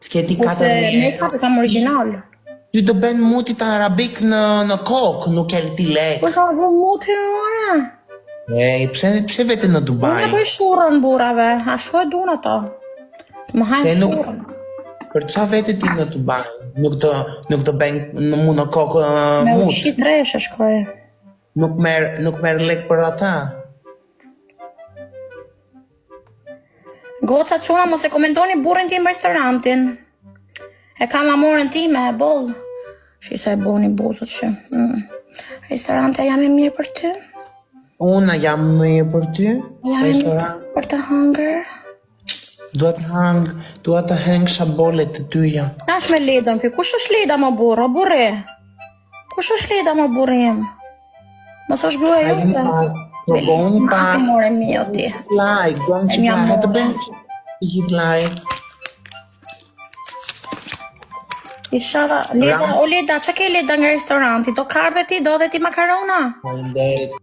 S'keti Ose 4.000 make-up kam original. Ty do ben mutit arabik në kokë, nuk e ti lek. Po ka vë muti ora. Pse vete në Dubai? Unë bëj shurën burave, a shu e dun ata. Më hajnë Se nuk- shurën. Për qa vete ti në Dubai? Nuk do ben në kokë Me mut? uqi treshe shkoj. Nuk merr lek për ata? Goca quna mos e komentoni burrin tim restorantin. E kam amorën time, e boll. Shisa e boni buzët që. Restorante jam e mirë për ty. Una jam mirë për ty? Jam e mirë për të hangër. Dua të heng shabolet të tyja. Nash me ledën kë, kush është leda më burë, o burri? Kush është leda më burrim? Mos është gruaja jote? Belis, ma ke more mi o ti. Like, duam që like, të bëjmë që like. Isha, leda, o leda, që ke leda nga restoranti? Do kardhe ti, do dhe ti makarona? Faleminderit.